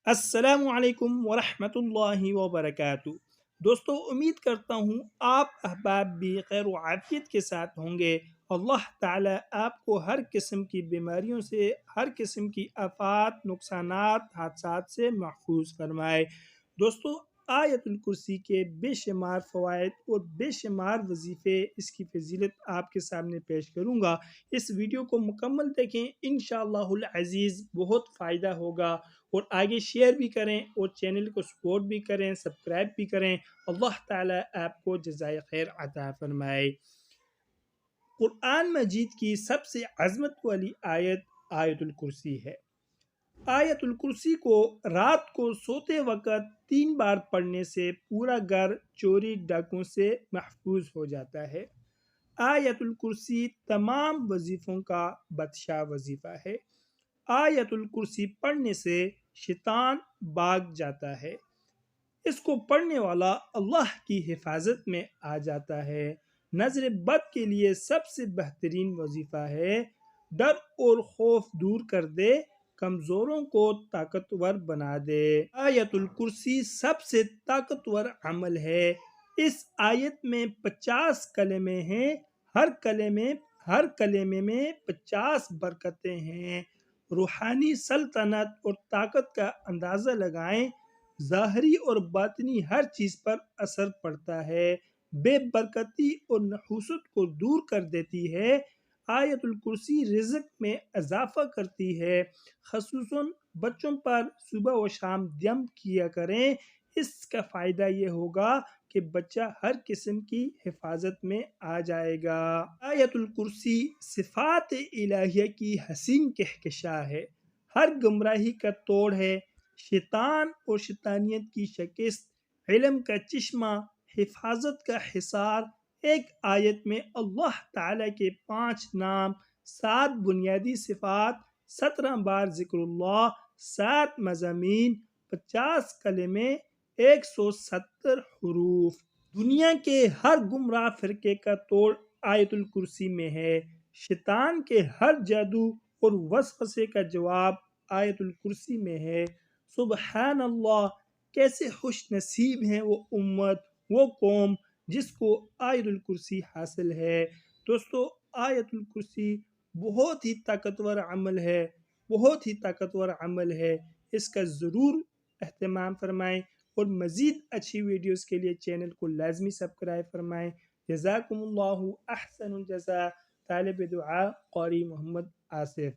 السلام علیکم ورحمۃ اللہ وبرکاتہ۔ دوستو، امید کرتا ہوں آپ احباب بھی خیر و عافیت کے ساتھ ہوں گے۔ اللہ تعالیٰ آپ کو ہر قسم کی بیماریوں سے، ہر قسم کی آفات، نقصانات، حادثات سے محفوظ فرمائے۔ دوستو، آیت الکرسی کے بے شمار فوائد اور بے شمار وظیفے، اس کی فضیلت آپ کے سامنے پیش کروں گا۔ اس ویڈیو کو مکمل دیکھیں، انشاءاللہ العزیز بہت فائدہ ہوگا، اور آگے شیئر بھی کریں اور چینل کو سپورٹ بھی کریں، سبسکرائب بھی کریں۔ اللہ تعالیٰ آپ کو جزائے خیر عطا فرمائے۔ قرآن مجید کی سب سے عظمت والی آیت آیت الکرسی ہے۔ آیت الکرسی کو رات کو سوتے وقت 3 بار پڑھنے سے پورا گھر چوری ڈاکوں سے محفوظ ہو جاتا ہے۔ آیت الکرسی تمام وظیفوں کا بادشاہ وظیفہ ہے۔ آیت الکرسی پڑھنے سے شیطان بھاگ جاتا ہے۔ اس کو پڑھنے والا اللہ کی حفاظت میں آ جاتا ہے۔ نظر بد کے لیے سب سے بہترین وظیفہ ہے۔ ڈر اور خوف دور کر دے، کمزوروں کو طاقتور بنا دے۔ آیت الکرسی سب سے طاقتور عمل ہے۔ اس آیت میں 50 کلمے ہیں۔ ہر کلمے میں 50 برکتیں ہیں۔ روحانی سلطنت اور طاقت کا اندازہ لگائیں۔ ظاہری اور باطنی ہر چیز پر اثر پڑتا ہے۔ بے برکتی اور نحوست کو دور کر دیتی ہے۔ آیت الکرسی رزق میں اضافہ کرتی ہے۔ خصوصاً بچوں پر صبح و شام دم کیا کریں۔ اس کا فائدہ یہ ہوگا کہ بچہ ہر قسم کی حفاظت میں آ جائے گا۔ آیت الکرسی صفات الہیہ کی حسین کہکشاں ہے۔ ہر گمراہی کا توڑ ہے۔ شیطان اور شیطانیت کی شکست، علم کا چشمہ، حفاظت کا حصار۔ ایک آیت میں اللہ تعالیٰ کے 5 نام، 7 بنیادی صفات، 17 بار ذکر اللہ، 7 مضامین، 50 کلمے، 170 حروف۔ دنیا کے ہر گمراہ فرقے کا توڑ آیت الکرسی میں ہے۔ شیطان کے ہر جادو اور وسوسے کا جواب آیت الکرسی میں ہے۔ سبحان اللہ، کیسے خوش نصیب ہیں وہ امت، وہ قوم جس کو آیت الکرسی حاصل ہے۔ دوستو، آیت الکرسی بہت ہی طاقتور عمل ہے، بہت ہی طاقتور عمل ہے۔ اس کا ضرور اہتمام فرمائیں، اور مزید اچھی ویڈیوز کے لیے چینل کو لازمی سبسکرائب فرمائیں۔ جزاکم اللہ احسن الجزاء۔ طالب دعا قاری محمد آصف۔